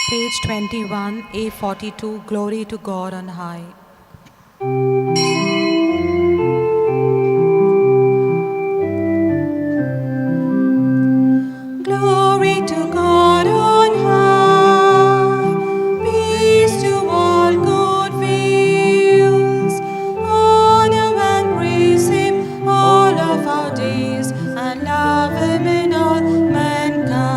Page 21, A42, Glory to God on high. Glory to God on high, peace to all good wills, honor and praise Him all of our days, and love Him in all mankind.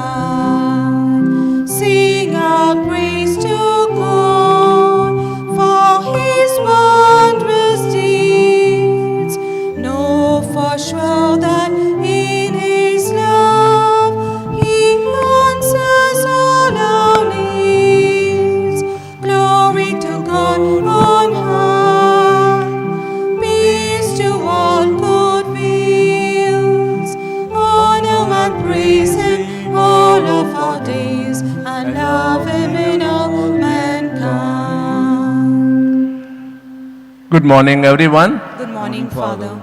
Sing our praise to God for His wondrous deeds. Know for sure that in His love He answers all our needs. Glory to God on high, peace to all good wills, honor and praise Him all of our days, and love Him in all mankind. Good morning, everyone. Good morning, Father.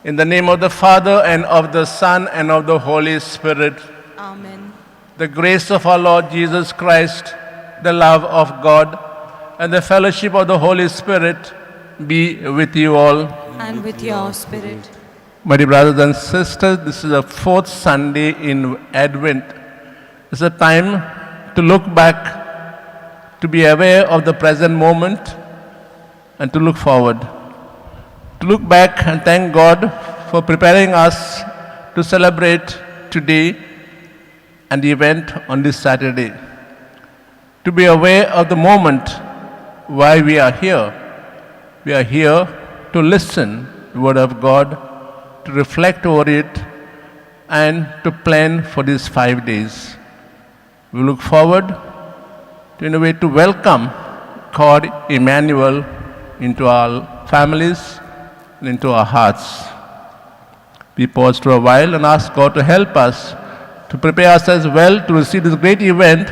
In the name of the Father, and of the Son, and of the Holy Spirit, Amen. the grace of our Lord Jesus Christ, the love of God, and the fellowship of the Holy Spirit be with you all. And with your spirit. My dear brothers and sisters, this is the fourth Sunday in Advent. It's a time to look back, to be aware of the present moment, and to look forward. To look back and thank God for preparing us to celebrate today and the event on this Saturday. To be aware of the moment why we are here. We are here to listen to the Word of God, to reflect over it, and to plan for these 5 days. We look forward to, in a way, to welcome God Emmanuel into our families and into our hearts. We pause for a while and ask God to help us to prepare ourselves well to receive this great event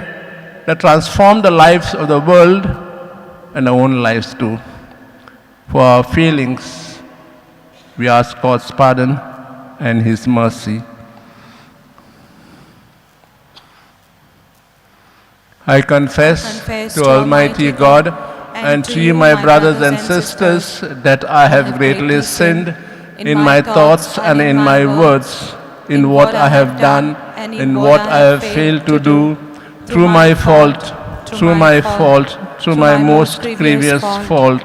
that transformed the lives of the world and our own lives too. For our feelings, we ask God's pardon and His mercy. I confess to Almighty God and to you, my brothers and sisters, that I have greatly sinned in my thoughts and in my words, in what I have done, in what I have failed to do, through my fault, through my most grievous fault.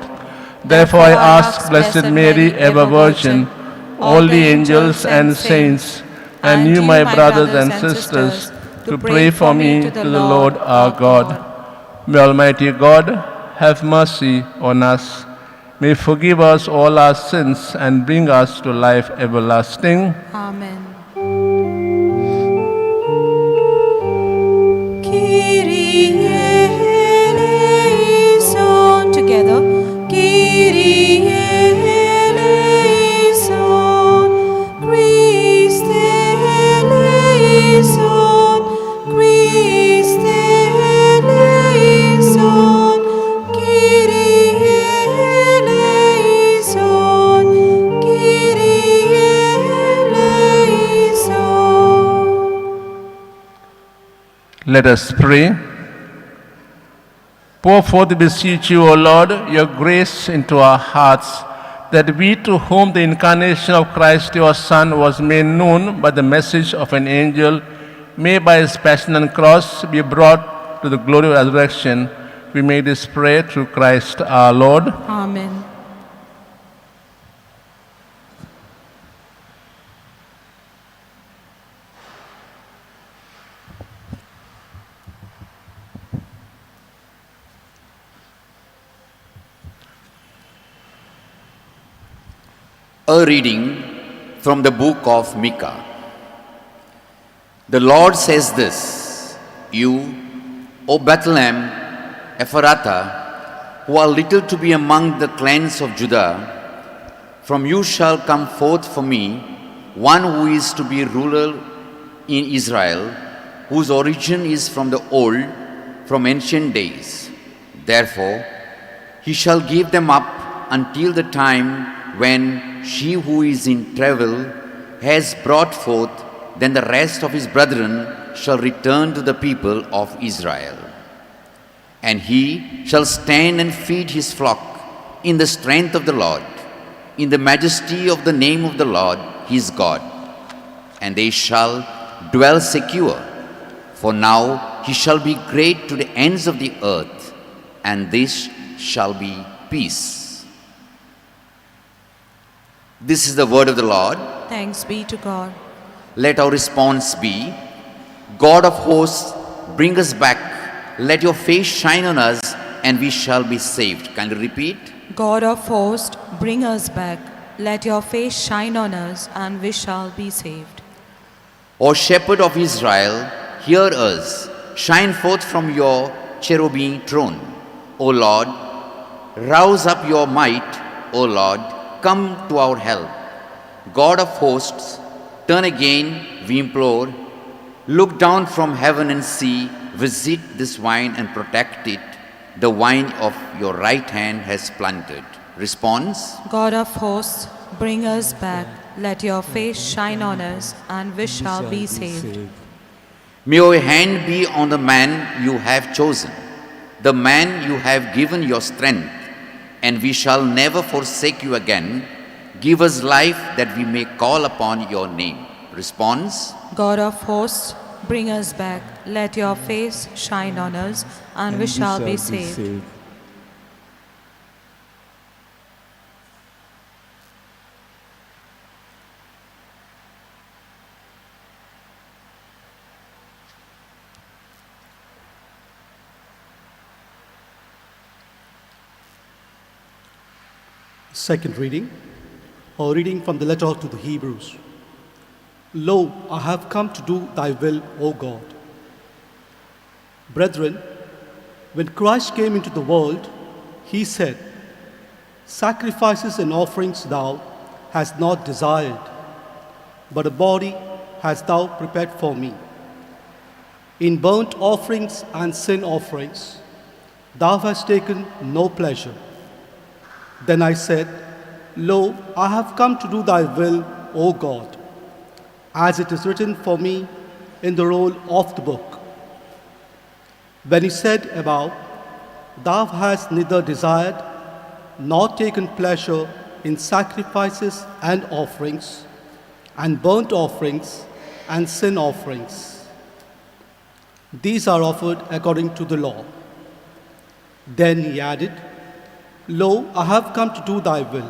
Therefore I ask Blessed Mary, ever Virgin, all the angels and saints, and you, my brothers and sisters, to pray for me to the Lord our God. May Almighty God have mercy on us. May forgive us all our sins and bring us to life everlasting. Amen. Kyrie eleison. Together. Kyrie eleison. Christe eleison. Christe eleison. Kyrie eleison. Kyrie eleison. Let us pray. Pour forth, beseech you, O Lord, your grace into our hearts, that we, to whom the incarnation of Christ your Son was made known by the message of an angel, may by his passion and cross be brought to the glory of resurrection. We make this prayer through Christ our Lord. Amen. A reading from the book of Micah. The Lord says this, you, O Bethlehem, Ephrathah, who are little to be among the clans of Judah, from you shall come forth for me one who is to be ruler in Israel, whose origin is from the old, from ancient days. Therefore, he shall give them up until the time when she who is in travail has brought forth, then the rest of his brethren shall return to the people of Israel. And he shall stand and feed his flock in the strength of the Lord, in the majesty of the name of the Lord his God. And they shall dwell secure, for now he shall be great to the ends of the earth, and this shall be peace. This is the word of the Lord. Thanks be to God. Let our response be, God of hosts, bring us back. Let your face shine on us, and we shall be saved. Can you repeat? God of hosts, bring us back. Let your face shine on us, and we shall be saved. O shepherd of Israel, hear us. Shine forth from your cherubim throne. O Lord, rouse up your might. O Lord, come to our help. God of hosts, turn again, we implore. Look down from heaven and see. Visit this vine and protect it. The vine of your right hand has planted. Response? God of hosts, bring us back. Let your face shine on us, and we shall be saved. May your hand be on the man you have chosen, the man you have given your strength, and we shall never forsake you again. Give us life that we may call upon your name. Response? God of hosts, bring us back. Let your face shine on us, and we shall be saved. Second reading, or reading from the letter to the Hebrews. Lo, I have come to do thy will, O God. Brethren, when Christ came into the world, he said, Sacrifices and offerings thou hast not desired, but a body hast thou prepared for me. In burnt offerings and sin offerings thou hast taken no pleasure. Then I said, Lo, I have come to do thy will, O God, as it is written for me in the roll of the book. When he said above, Thou hast neither desired nor taken pleasure in sacrifices and offerings, and burnt offerings and sin offerings. These are offered according to the law. Then he added, Lo, I have come to do thy will.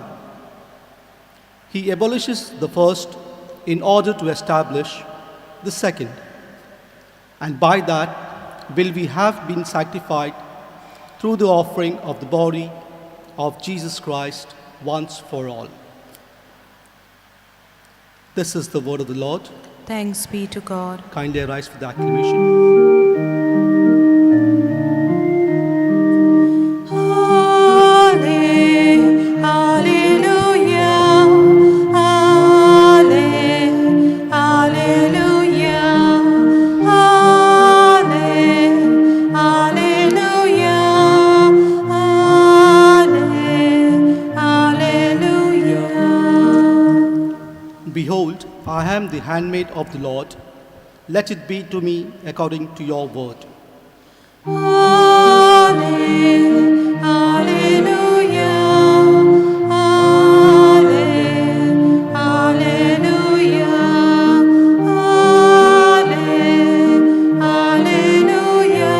He abolishes the first in order to establish the second. And by that will we have been sanctified through the offering of the body of Jesus Christ once for all. This is the word of the Lord. Thanks be to God. Kindly arise for the acclamation. Behold, I am the handmaid of the Lord. Let it be to me according to your word. Alleluia, alleluia, alleluia, alleluia,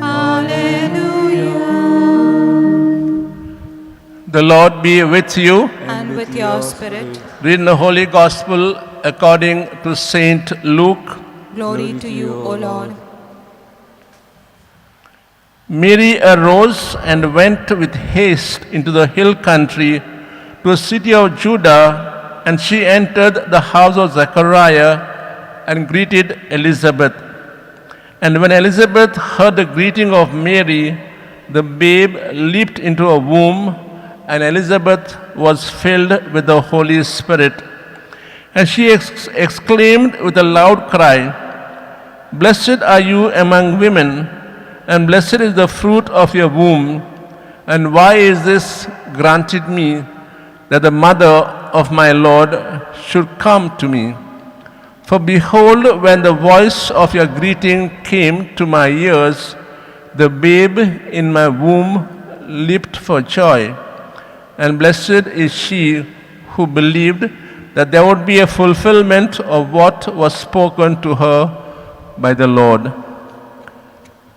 alleluia. The Lord be with you. And with your spirit, Read the Holy Gospel according to Saint Luke. glory to you, O Lord. Mary arose and went with haste into the hill country to a city of Judah, and she entered the house of Zechariah and greeted Elizabeth. And when Elizabeth heard the greeting of Mary, the babe leaped into her womb, and Elizabeth was filled with the Holy Spirit. And she exclaimed with a loud cry, Blessed are you among women, and blessed is the fruit of your womb. And why is this granted me, that the mother of my Lord should come to me? For behold, when the voice of your greeting came to my ears, the babe in my womb leaped for joy. And blessed is she who believed that there would be a fulfillment of what was spoken to her by the Lord.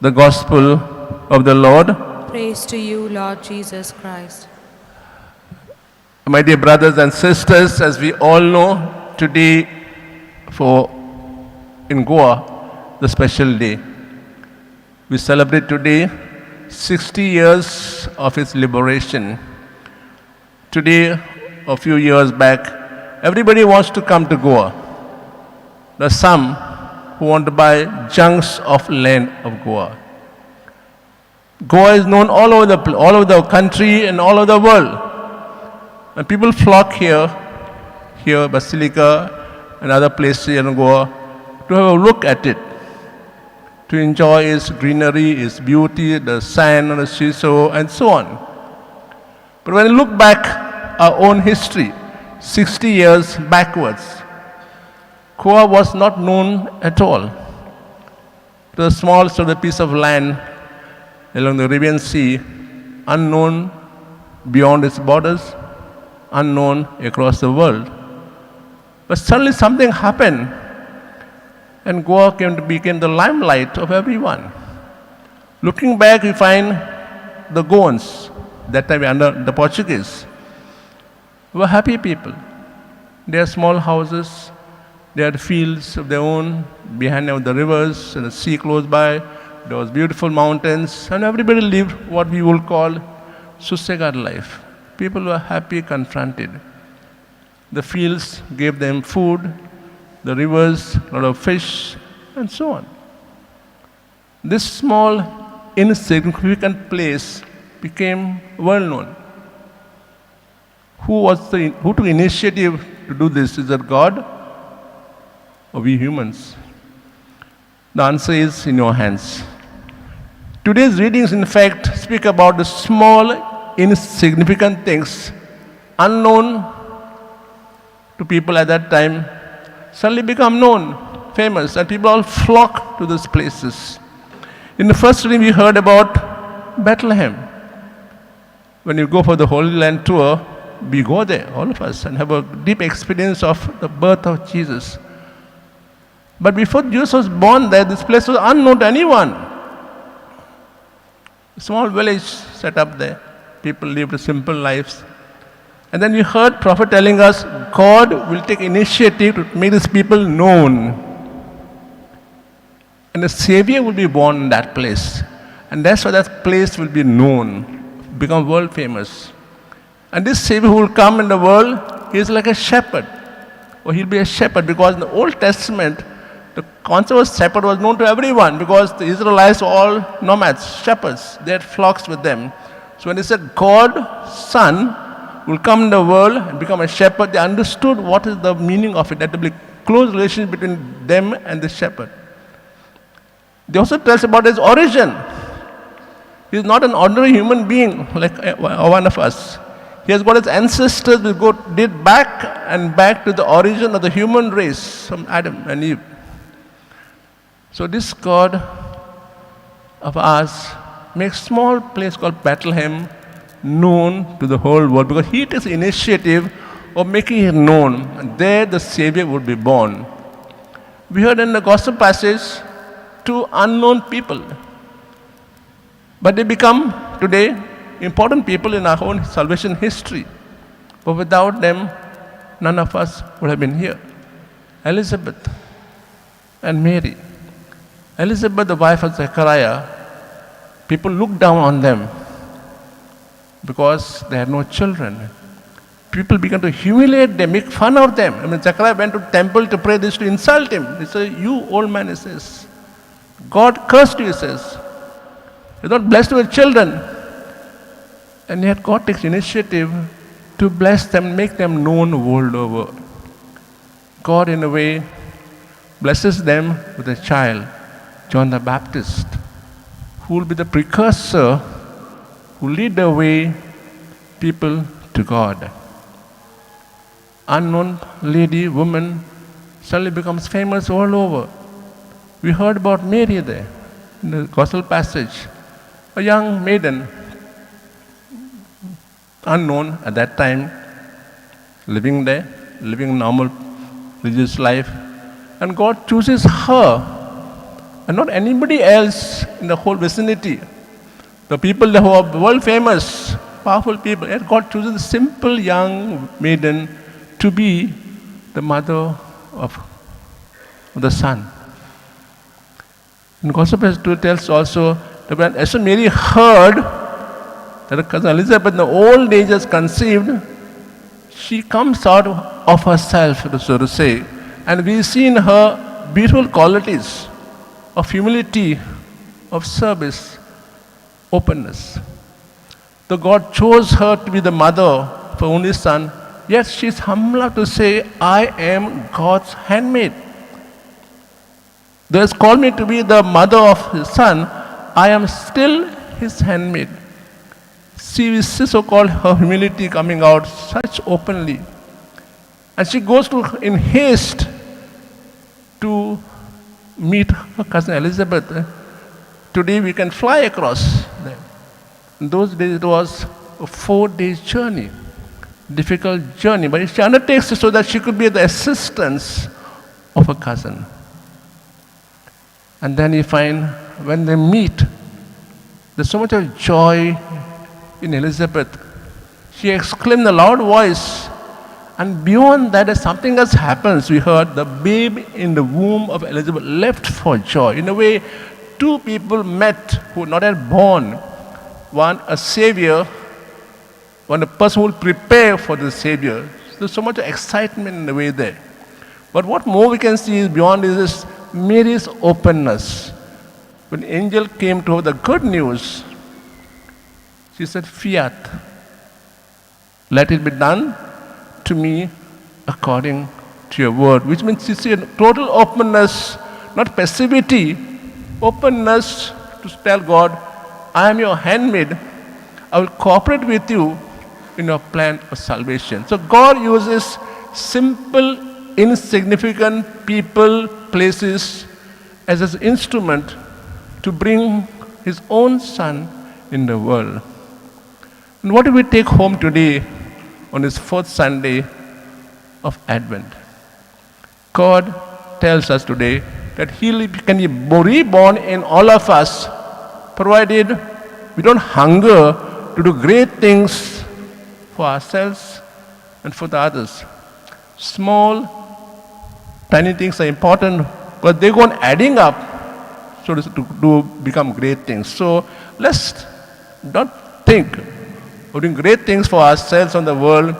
The Gospel of the Lord. Praise to you, Lord Jesus Christ. My dear brothers and sisters, as we all know, today in Goa, the special day. We celebrate today 60 years of its liberation. Today, a few years back, everybody wants to come to Goa. There are some who want to buy chunks of land of Goa. Goa is known all over the country and all over the world. And people flock here, Basilica, and other places in Goa, to have a look at it, to enjoy its greenery, its beauty, the sand on the seashore, and so on. But when you look back our own history, 60 years backwards, Goa was not known at all. It was a small sort of piece of land along the Arabian Sea, unknown beyond its borders, unknown across the world. But suddenly something happened, and Goa became the limelight of everyone. Looking back, we find the Goans, that time under the Portuguese, were happy people. They had small houses, they had fields of their own, behind them were the rivers and the sea close by, there was beautiful mountains, and everybody lived what we will call Susegad life. People were happy, contented. The fields gave them food, the rivers, a lot of fish, and so on. This small, insignificant place became well known. Who took initiative to do this? Is it God or we humans? The answer is in your hands. Today's readings, in fact, speak about the small, insignificant things, unknown to people at that time, suddenly become known, famous, and people all flock to these places. In the first reading, we heard about Bethlehem. When you go for the Holy Land tour, we go there, all of us, and have a deep experience of the birth of Jesus. But before Jesus was born there, this place was unknown to anyone. A small village set up there. People lived simple lives. And then we heard prophet telling us, God will take initiative to make these people known. And the Savior will be born in that place. And that's why that place will be known, become world famous. And this Savior who will come in the world, he is like a shepherd. Or he'll be a shepherd, because in the Old Testament, the concept of shepherd was known to everyone, because the Israelites were all nomads, shepherds. They had flocks with them. So when they said God, Son, will come in the world and become a shepherd, they understood what is the meaning of it. That will be close relationship between them and the shepherd. They also tell us about his origin. He is not an ordinary human being like one of us. He has got his ancestors who did back and back to the origin of the human race from Adam and Eve. So this God of ours makes small place called Bethlehem known to the whole world, because he takes initiative of making it known, and there the Savior would be born. We heard in the gospel passage 2 unknown people, but they become today important people in our own salvation history. But without them, none of us would have been here. Elizabeth and Mary. Elizabeth, the wife of Zechariah, people looked down on them because they had no children. People began to humiliate them, make fun of them. I mean, Zechariah went to the temple to pray this to insult him. He said, "You old man," he says. "God cursed you," he says. "You're not blessed with children." And yet God takes initiative to bless them, make them known world over. God, in a way, blesses them with a child, John the Baptist, who will be the precursor, who lead the way people to God. Unknown lady, woman, suddenly becomes famous all over. We heard about Mary there in the gospel passage, a young maiden, unknown at that time, living there, living normal religious life, and God chooses her and not anybody else in the whole vicinity. The people who are world famous, powerful people, yet God chooses a simple young maiden to be the mother of the Son. And Gospel tells also that when as Mary heard that her cousin Elizabeth in the old age is conceived, she comes out of herself, so to say, and we see in her beautiful qualities of humility, of service, openness. Though God chose her to be the mother of her only son, yet she is humble enough to say, I am God's handmaid. Though He has called me to be the mother of His son, I am still His handmaid. See, we see so-called her humility coming out such openly. And she goes in haste to meet her cousin Elizabeth. Today we can fly across there. In those days it was a 4-day journey, difficult journey, but she undertakes it so that she could be the assistance of her cousin. And then you find when they meet, there's so much of joy in Elizabeth. She exclaimed in a loud voice, and beyond that, as something else happens, we heard the babe in the womb of Elizabeth leapt for joy. In a way, two people met who were not yet born. One, a savior, one, a person who will prepare for the savior. There's so much excitement in the way there. But what more we can see is beyond is Mary's openness. When the angel came to her, the good news, she said, fiat, let it be done to me according to your word. Which means you see a total openness, not passivity, openness to tell God, I am your handmaid. I will cooperate with you in your plan of salvation. So God uses simple, insignificant people, places as His instrument to bring His own Son in the world. And what do we take home today on this 4th Sunday of Advent? God tells us today that He can be reborn in all of us, provided we don't hunger to do great things for ourselves and for the others. Small, tiny things are important, but they go on adding up so to become great things. So let's not think of doing great things for ourselves and the world.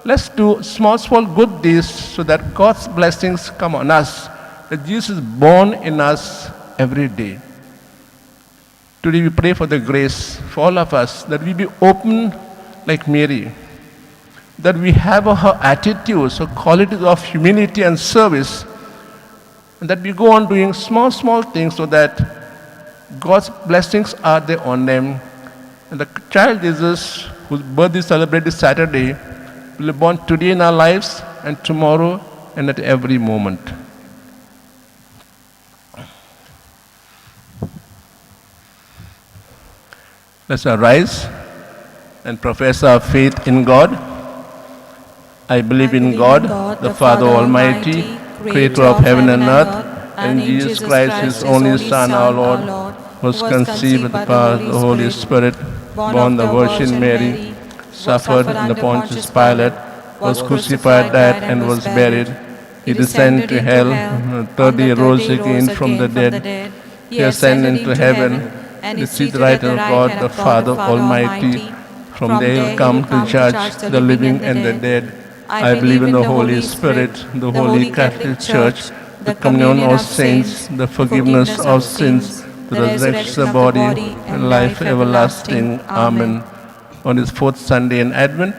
Let's do small good deeds so that God's blessings come on us, that Jesus is born in us every day. Today we pray for the grace for all of us, that we be open like Mary, that we have her attitudes, her qualities of humility and service, and that we go on doing small things so that God's blessings are there on them. And the child Jesus, whose birth is celebrated Saturday, will be born today in our lives and tomorrow and at every moment. Let's arise and profess our faith in God. I believe in God, the Father Almighty, creator of heaven and earth, and Jesus Christ, His only Son, our Lord, was conceived with the power of the Holy Spirit, born of the Virgin Mary, suffered under Pontius Pilate, was crucified, died, and was buried. He descended to hell, on the third day rose again from the dead. He ascended into heaven, and is seated right hand of God, the Father Almighty. From there He will come to judge the living and the dead. I believe in the Holy Spirit, the Holy Catholic Church, the communion of saints, the forgiveness of sins, the resurrection of the body, and life everlasting. Amen. On this 4th Sunday in Advent,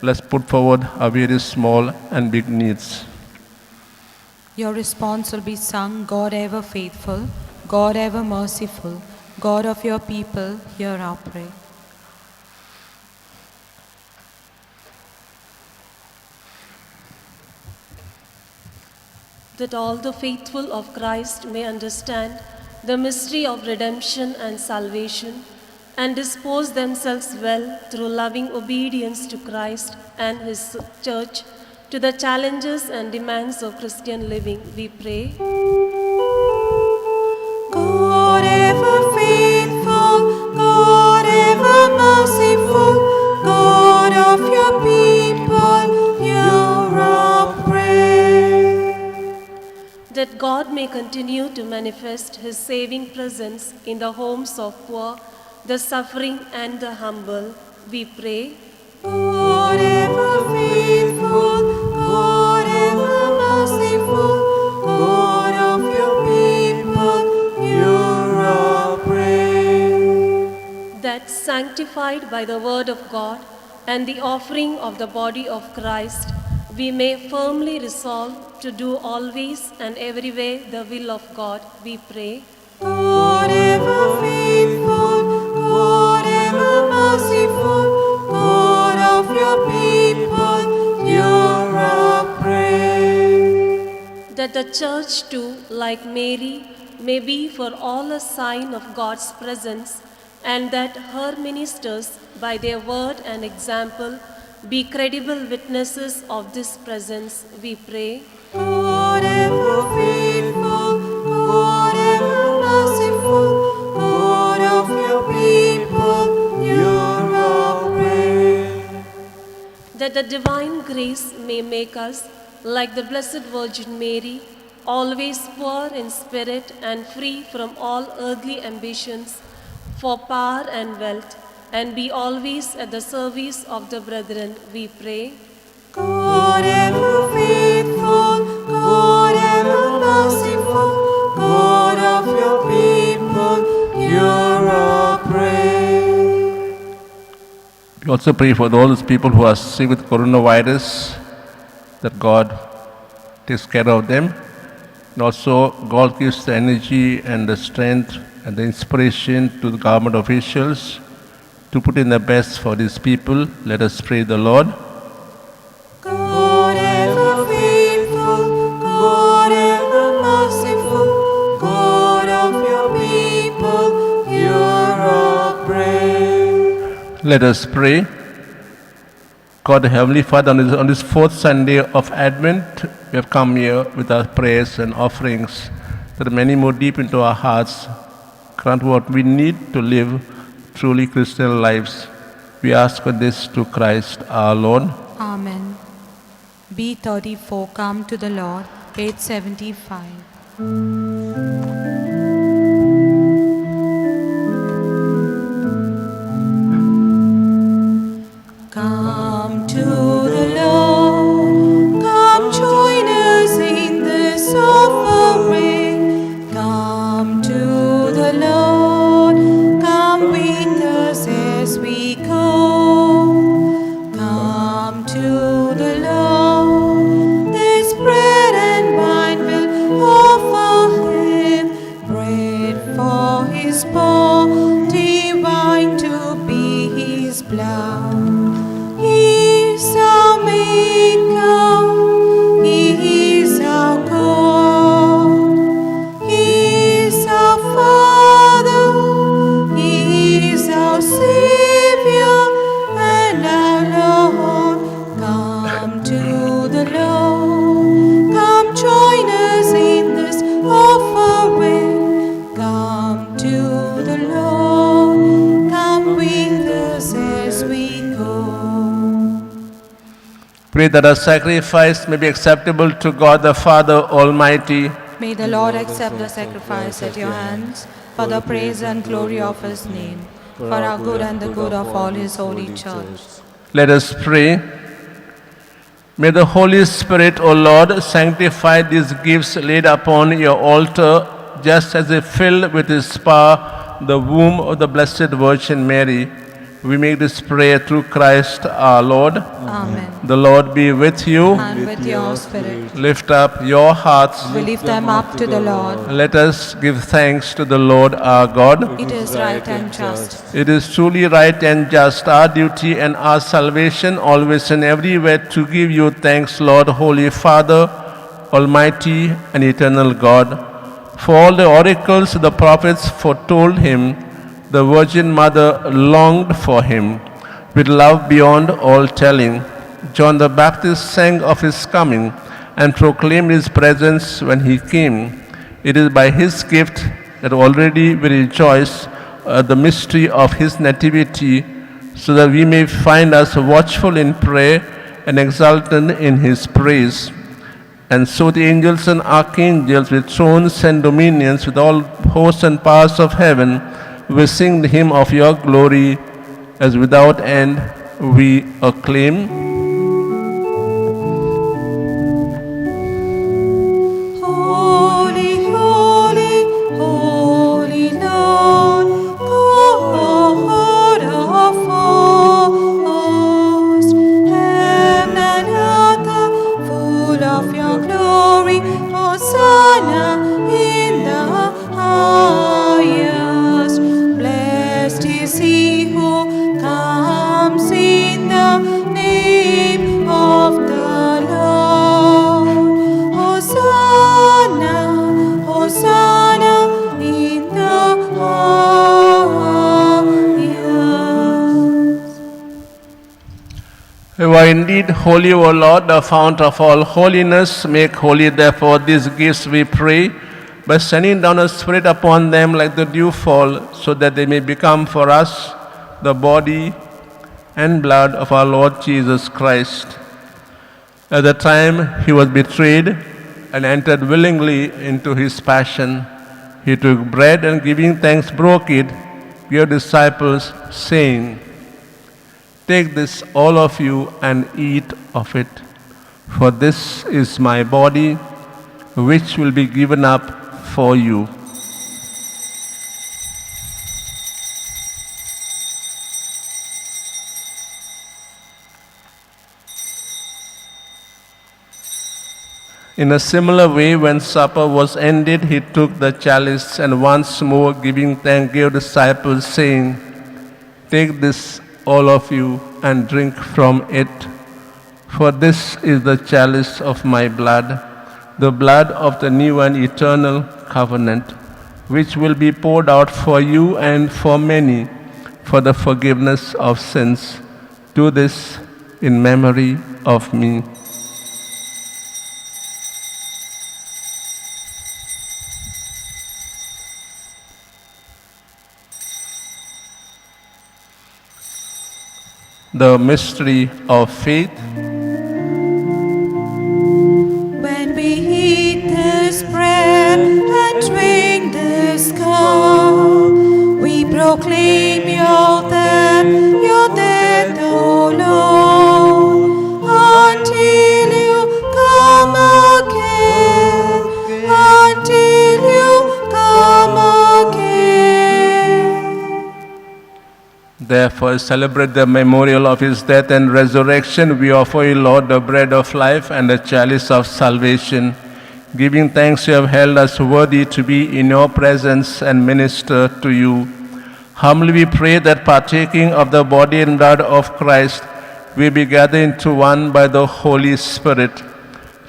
let's put forward our various small and big needs. Your response will be sung, God ever faithful, God ever merciful, God of your people, hear our prayer. that all the faithful of Christ may understand the mystery of redemption and salvation, and dispose themselves well through loving obedience to Christ and His Church to the challenges and demands of Christian living, we pray. God ever faithful, God ever merciful, God of your people, hear our prayer. That God may continue to manifest His saving presence in the homes of poor, the suffering and the humble, we pray. God ever faithful, God ever merciful, God of your people, hear our prayer. That sanctified by the word of God and the offering of the body of Christ, we may firmly resolve to do always and everywhere the will of God, we pray. God ever faithful, God ever merciful, God of your people, hear our prayer. That the Church too, like Mary, may be for all a sign of God's presence, and that her ministers, by their word and example, be credible witnesses of this presence, we pray. God ever faithful, God ever merciful, God of your people, hear our prayer. That the divine grace may make us, like the Blessed Virgin Mary, always poor in spirit and free from all earthly ambitions for power and wealth, and be always at the service of the brethren, we pray. God ever faithful, God ever merciful, God of your people, hear our prayer. We also pray for all those people who are sick with coronavirus, that God takes care of them. And also, God gives the energy and the strength and the inspiration to the government officials to put in the best for these people. Let us pray the Lord. God ever faithful, God ever merciful, God of your people, hear our prayer. Let us pray. God, Heavenly Father, on this fourth Sunday of Advent, we have come here with our prayers and offerings that many more deep into our hearts. Grant what we need to live truly Christian lives. We ask for this to Christ our Lord. Amen. B34, come to the Lord, page 75. Come to the Lord, come join us in this offering. Come to the Lord, come with us as we go. Come to the Lord, this bread and wine will offer Him. Bread for His body, wine to be His blood. He is our Maker, He is our God, He is our Father, He is our Savior and our Lord. Come to the Lord, come join us in this offering. Come to the Lord, come with us as we go. Pray that our sacrifice may be acceptable to God the Father Almighty. May the Lord accept the sacrifice at your hands for the praise and glory of His name, for our good and the good of all His holy church. Let us pray. May the Holy Spirit, O Lord, sanctify these gifts laid upon your altar, just as they filled with His power the womb of the Blessed Virgin Mary. We make this prayer through Christ our Lord. Amen. The Lord be with you. And with your spirit, Lift up your hearts. we lift them up to the Lord. Let us give thanks to the Lord our God. It is right and just. It is truly right and just, our duty and our salvation, always and everywhere, to give you thanks, Lord, Holy Father, Almighty and eternal God. For all the oracles the prophets foretold him, the Virgin Mother longed for him with love beyond all telling. John the Baptist sang of his coming and proclaimed his presence when he came. It is by his gift that already we rejoice at the mystery of his nativity, so that we may find us watchful in prayer and exultant in his praise. And so the angels and archangels with thrones and dominions, with all hosts and powers of heaven, will sing the hymn of your glory, as without end we acclaim. Holy, holy, holy Lord, God of hosts, heaven and earth are full of your glory. Hosanna in the highest. Blessed is he who comes in the name of the Lord. Hosanna, Hosanna in the highest. You are indeed holy, O Lord, the fount of all holiness. Make holy, therefore, these gifts, we pray, by sending down a Spirit upon them like the dewfall, so that they may become for us the body and blood of our Lord Jesus Christ. At the time he was betrayed and entered willingly into his passion, he took bread and giving thanks broke it, gave disciples, saying, "Take this, all of you, and eat of it, for this is my body, which will be given up for you." In a similar way, when supper was ended, he took the chalice and once more giving thanks gave disciples, saying, "Take this, all of you, and drink from it, for this is the chalice of my blood, the blood of the new and eternal covenant, which will be poured out for you and for many for the forgiveness of sins. Do this in memory of me." The mystery of faith. When we eat this bread and drink this cup, we proclaim your death, O Lord, until you come again, until you come again. Therefore, celebrate the memorial of his death and resurrection. We offer you, Lord, the bread of life and the chalice of salvation. Giving thanks, you have held us worthy to be in your presence and minister to you. Humbly we pray that partaking of the body and blood of Christ, we be gathered into one by the Holy Spirit.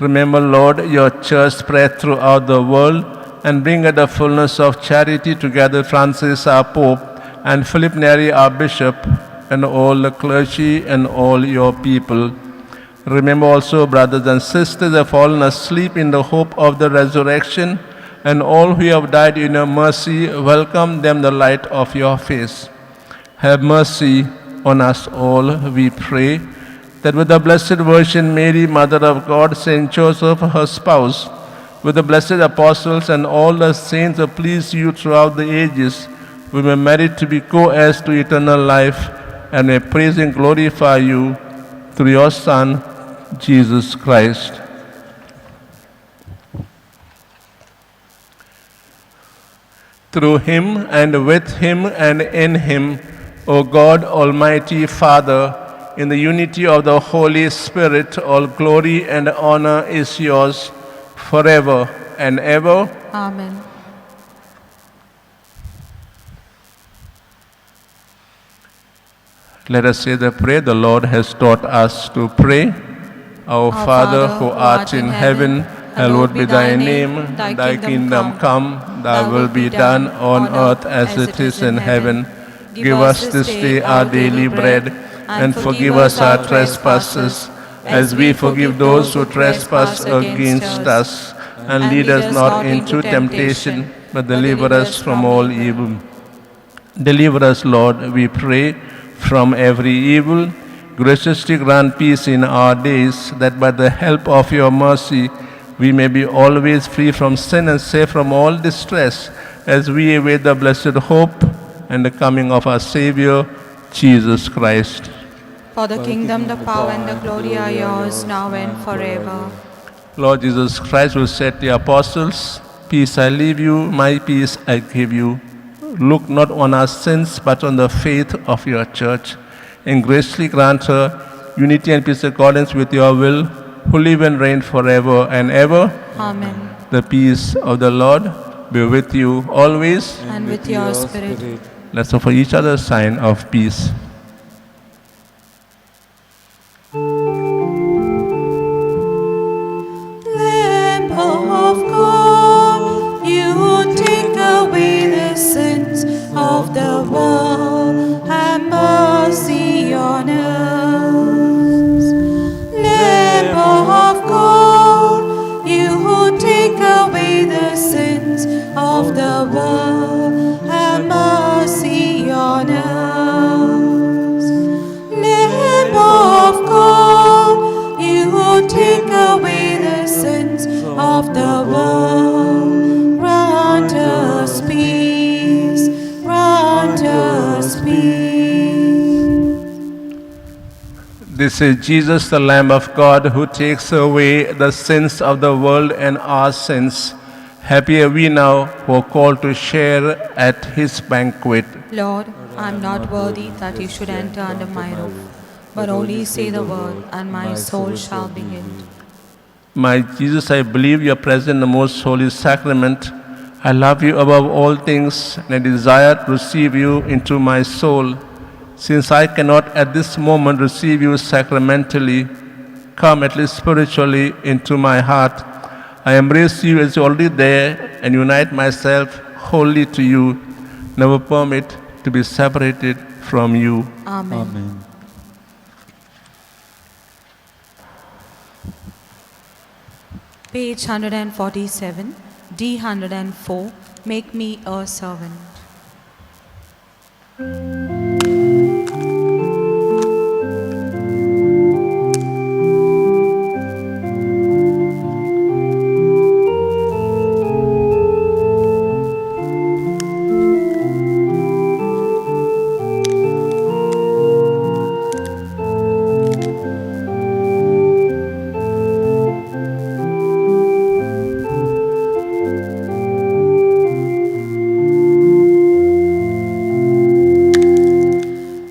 Remember, Lord, your church spread throughout the world, and bring at the fullness of charity together Francis our Pope, and Philip Neri our Bishop, and all the clergy and all your people. Remember also brothers and sisters who have fallen asleep in the hope of the resurrection, and all who have died in your mercy, welcome them the light of your face. Have mercy on us all, we pray, that with the Blessed Virgin Mary, Mother of God, Saint Joseph, her spouse, with the blessed apostles and all the saints who please you throughout the ages, we may merit to be co-heirs to eternal life, and may praise and glorify you through your Son, Jesus Christ. Through him and with him and in him, O God, Almighty Father, in the unity of the Holy Spirit, all glory and honor is yours forever and ever. Amen. Let us say the prayer the Lord has taught us to pray. Our Father who art in heaven, Hallowed be thy name, thy kingdom come, thy will be done on earth as it is in heaven. Give us this day our daily bread, and forgive us our trespasses, as we forgive those who trespass against us. And lead us not into temptation, but deliver us from all evil. Deliver us, Lord, we pray, from every evil. Graciously grant peace in our days, that by the help of your mercy we may be always free from sin and safe from all distress, as we await the blessed hope and the coming of our Savior, Jesus Christ. For the kingdom, the power, and the glory are yours, now and forever. Lord Jesus Christ, who said to the apostles, "Peace I leave you, my peace I give you." Look not on our sins, but on the faith of your church, and graciously grant her unity and peace in accordance with your will, who live and reign forever and ever. Amen. The peace of the Lord be with you always. And with your spirit. Let's offer each other a sign of peace. Lamb of God, you who take away the sins of the world, have mercy on us. Lamb of God, you who take away the sins of the world, have mercy on us. Lamb of God, you who take away the sins of the world, grant us peace, grant us peace. This is Jesus, the Lamb of God, who takes away the sins of the world and our sins. Happy are we now who are called to share at his banquet. Lord, I am not worthy that you should enter under my roof, but only say the word, and my soul shall be healed. My Jesus, I believe you are present in the most holy sacrament. I love you above all things, and I desire to receive you into my soul. Since I cannot at this moment receive you sacramentally, come at least spiritually into my heart. I embrace you as you're already there and unite myself wholly to you. Never permit to be separated from you. Amen. Page 147, D104, Make me a servant.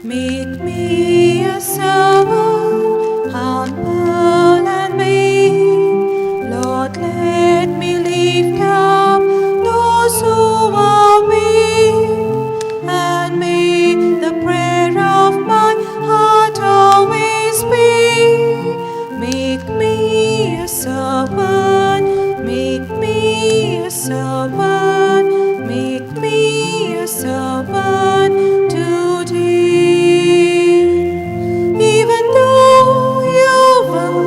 Make me a servant, humble and meek. Lord, let me lift up those who are weak, and may the prayer of my heart always be. Make me a servant, make me a servant, make me a servant today. Even though you were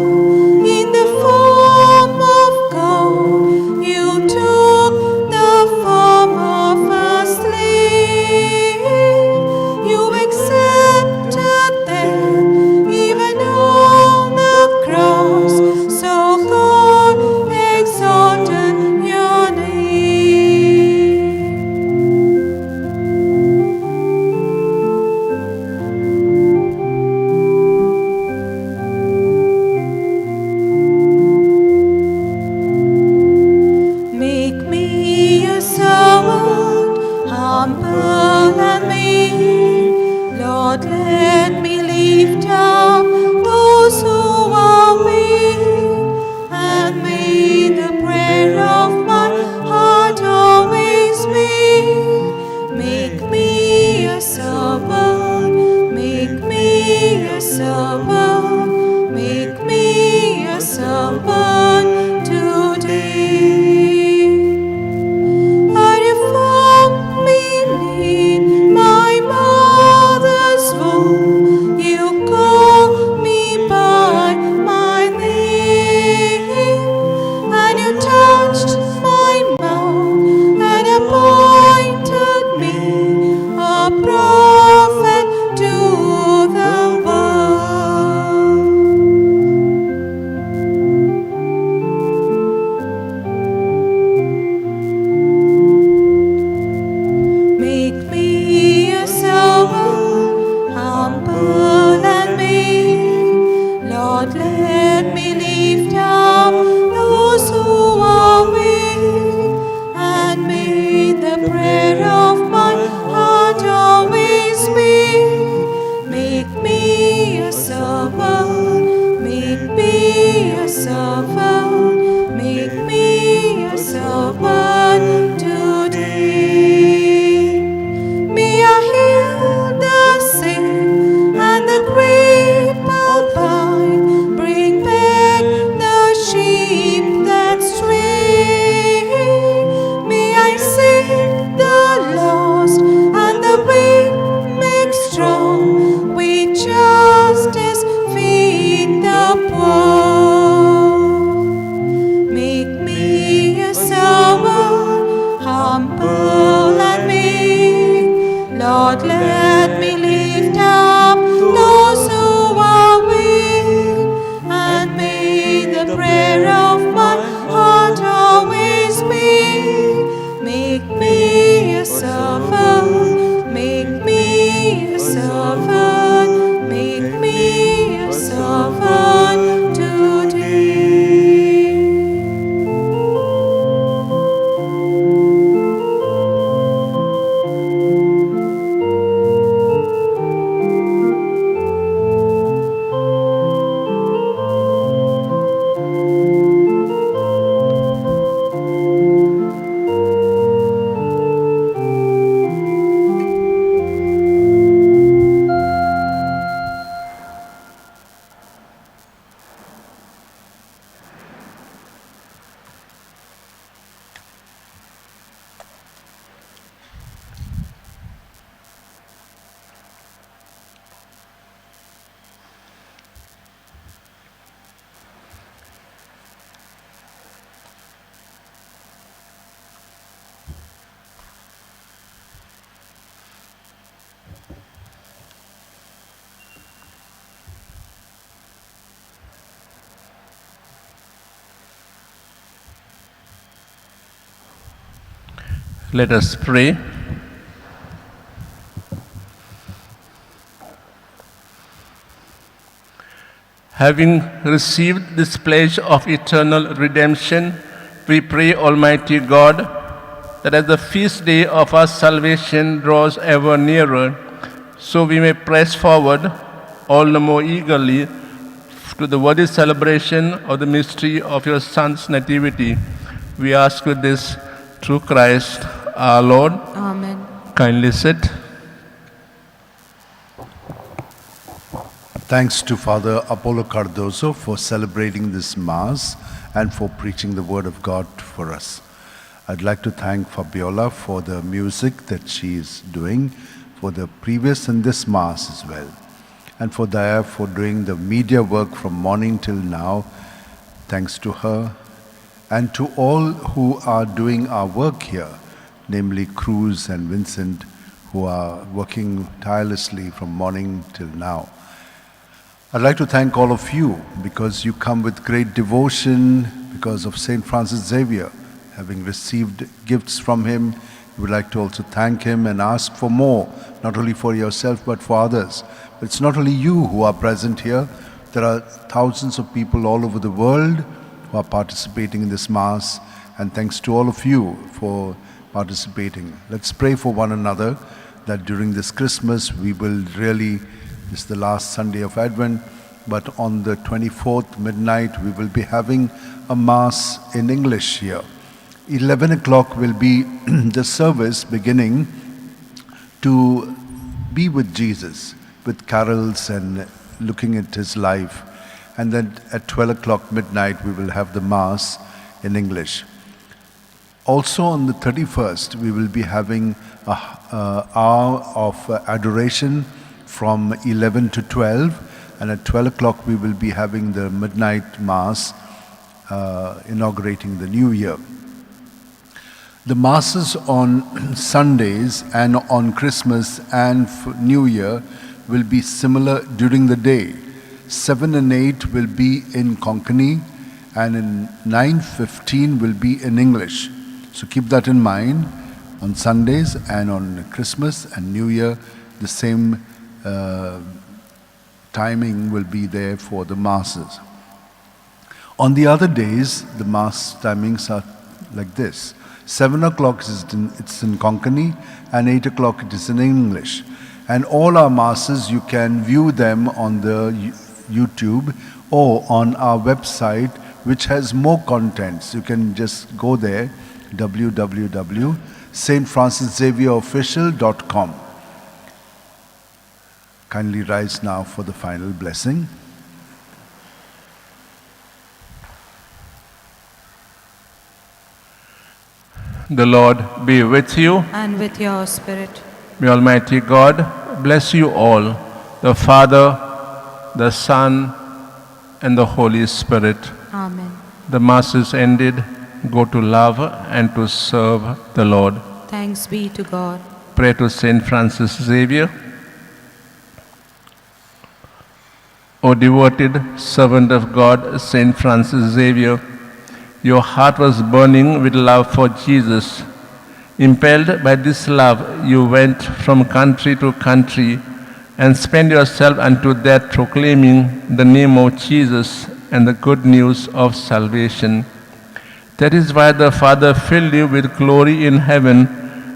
in the form of God, you took the form of a slave. You accepted them even on the cross, so God exalted your name. Make me a servant, humble and meek. Lord, let me lift up those who are weak, and may the prayer of my heart always be. Make me a servant, make me a servant, make me a servant today. Let us pray. Having received this pledge of eternal redemption, we pray, Almighty God, that as the feast day of our salvation draws ever nearer, so we may press forward all the more eagerly to the worthy celebration of the mystery of your Son's nativity. We ask you this through Christ our Lord. Amen. Kindly sit. Thanks to Father Apollo Cardozo for celebrating this Mass and for preaching the Word of God for us. I'd like to thank Fabiola for the music that she is doing for the previous and this Mass as well. And for Daya for doing the media work from morning till now. Thanks to her. And to all who are doing our work here, namely Cruz and Vincent, who are working tirelessly from morning till now. I'd like to thank all of you because you come with great devotion because of St. Francis Xavier. Having received gifts from him, we would like to also thank him and ask for more, not only for yourself but for others. But it's not only you who are present here. There are thousands of people all over the world who are participating in this Mass, and thanks to all of you for participating. Let's pray for one another that during this Christmas we will really, this is the last Sunday of Advent, but on the 24th midnight we will be having a Mass in English here. 11 o'clock will be the service beginning to be with Jesus, with carols and looking at his life. And then at 12 o'clock midnight we will have the Mass in English. Also on the 31st we will be having an hour of adoration from 11 to 12, and at 12 o'clock we will be having the midnight Mass inaugurating the new year. The Masses on Sundays and on Christmas and New Year will be similar during the day. 7 and 8 will be in Konkani, and in 9:15 will be in English. So keep that in mind. On Sundays and on Christmas and New Year, the same timing will be there for the Masses. On the other days, the Mass timings are like this. 7 o'clock it's in Konkani, and 8 o'clock it is in English. And all our Masses, you can view them on the YouTube or on our website, which has more contents. You can just go there, www.stfrancisxavierofficial.com. Kindly rise now for the final blessing. The Lord be with you. And with your spirit. May Almighty God bless you all, the Father, the Son, and the Holy Spirit. Amen. The Mass is ended. Go to love and to serve the Lord. Thanks be to God. Pray to St. Francis Xavier. O devoted servant of God, St. Francis Xavier, your heart was burning with love for Jesus. Impelled by this love, you went from country to country and spent yourself unto death proclaiming the name of Jesus and the good news of salvation. That is why the Father filled you with glory in heaven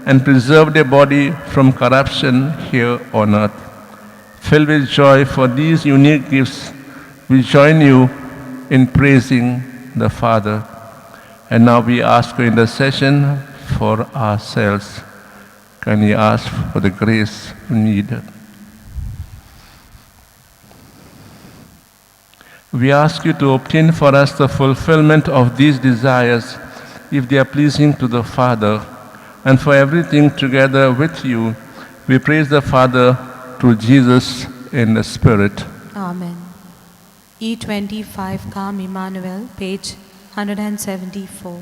and preserved your body from corruption here on earth. Filled with joy for these unique gifts, we join you in praising the Father. And now we ask for intercession for ourselves. Can we ask for the grace we need? We ask you to obtain for us the fulfillment of these desires, if they are pleasing to the Father. And for everything together with you, we praise the Father through Jesus in the Spirit. Amen. E25 Calm Emmanuel, page 174.